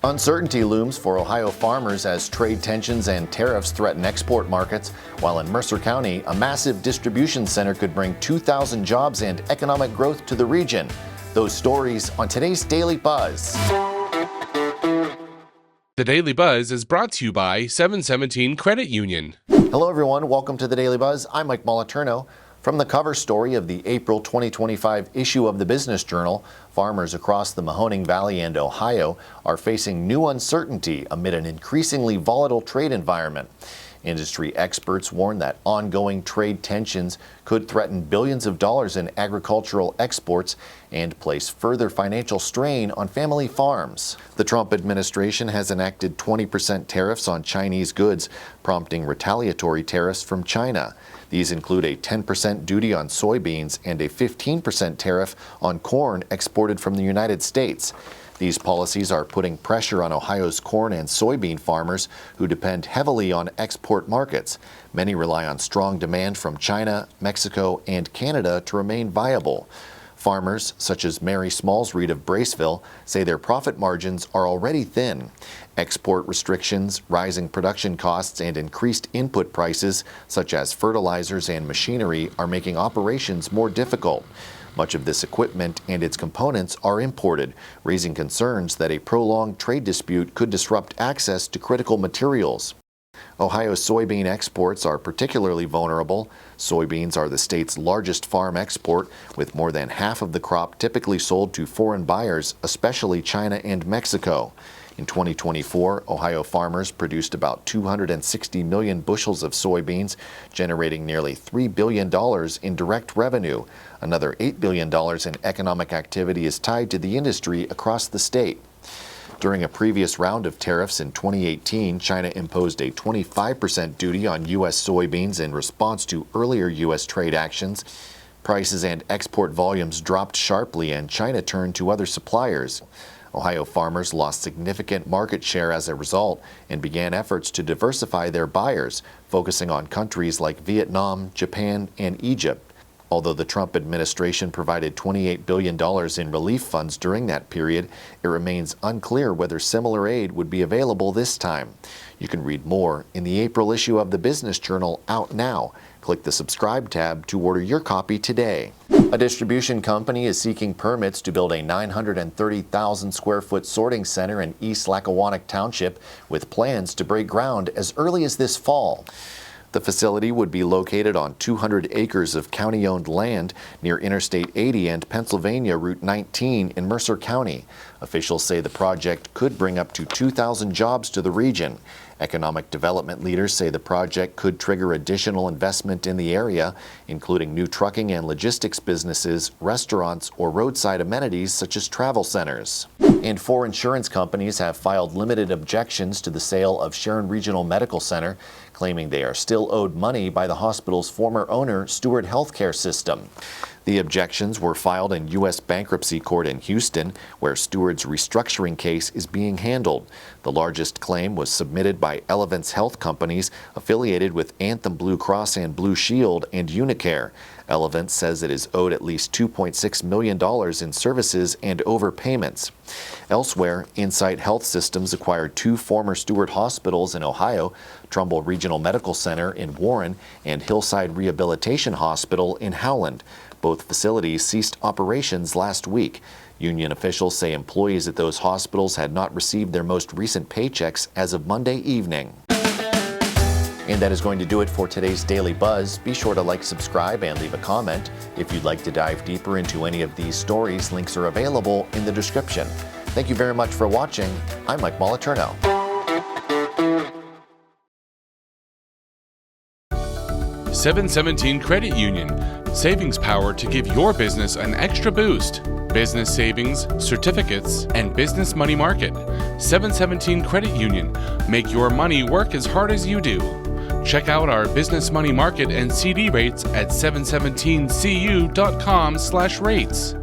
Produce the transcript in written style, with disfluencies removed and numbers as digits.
Uncertainty looms for Ohio farmers as trade tensions and tariffs threaten export markets, while in Mercer County, a massive distribution center could bring 2,000 jobs and economic growth to the region. Those stories on today's Daily Buzz. The Daily Buzz is brought to you by 717 Credit Union. Hello everyone, welcome to the Daily Buzz. I'm Mike Moliterno. From the cover story of the April 2025 issue of the Business Journal, farmers across the Mahoning Valley and Ohio are facing new uncertainty amid an increasingly volatile trade environment. Industry experts warn that ongoing trade tensions could threaten billions of dollars in agricultural exports and place further financial strain on family farms. The Trump administration has enacted 20% tariffs on Chinese goods, prompting retaliatory tariffs from China. These include a 10% duty on soybeans and a 15% tariff on corn exported from the United States. These policies are putting pressure on Ohio's corn and soybean farmers who depend heavily on export markets. Many rely on strong demand from China, Mexico, and Canada to remain viable. Farmers, such as Mary Smallsreed of Braceville, say their profit margins are already thin. Export restrictions, rising production costs, and increased input prices, such as fertilizers and machinery, are making operations more difficult. Much of this equipment and its components are imported, raising concerns that a prolonged trade dispute could disrupt access to critical materials. Ohio's soybean exports are particularly vulnerable. Soybeans are the state's largest farm export, with more than half of the crop typically sold to foreign buyers, especially China and Mexico. In 2024, Ohio farmers produced about 260 million bushels of soybeans, generating nearly $3 billion in direct revenue. Another $8 billion in economic activity is tied to the industry across the state. During a previous round of tariffs in 2018, China imposed a 25% duty on U.S. soybeans in response to earlier U.S. trade actions. Prices and export volumes dropped sharply, and China turned to other suppliers. Ohio farmers lost significant market share as a result and began efforts to diversify their buyers, focusing on countries like Vietnam, Japan, and Egypt. Although the Trump administration provided $28 billion in relief funds during that period, it remains unclear whether similar aid would be available this time. You can read more in the April issue of the Business Journal, out now. Click the subscribe tab to order your copy today. A distribution company is seeking permits to build a 930,000 square foot sorting center in East Lackawanna Township, with plans to break ground as early as this fall. The facility would be located on 200 acres of county-owned land near Interstate 80 and Pennsylvania Route 19 in Mercer County. Officials say the project could bring up to 2,000 jobs to the region. Economic development leaders say the project could trigger additional investment in the area, including new trucking and logistics businesses, restaurants, or roadside amenities such as travel centers. And 4 insurance companies have filed limited objections to the sale of Sharon Regional Medical Center, claiming they are still owed money by the hospital's former owner, Steward Healthcare System. The objections were filed in U.S. bankruptcy court in Houston, where Steward's restructuring case is being handled. The largest claim was submitted by Elevance Health Companies affiliated with Anthem Blue Cross and Blue Shield and Unicare. Elevance says it is owed at least $2.6 million in services and overpayments. Elsewhere, Insight Health Systems acquired 2 former Steward hospitals in Ohio, Trumbull Regional Medical Center in Warren and Hillside Rehabilitation Hospital in Howland. Both facilities ceased operations last week. Union officials say employees at those hospitals had not received their most recent paychecks as of Monday evening. And that is going to do it for today's Daily Buzz. Be sure to like, subscribe, and leave a comment. If you'd like to dive deeper into any of these stories, links are available in the description. Thank you very much for watching. I'm Mike Moliterno. 717 Credit Union. Savings power to give your business an extra boost. Business savings, certificates, and business money market. 717 Credit Union. Make your money work as hard as you do. Check out our business money market and CD rates at 717cu.com/rates.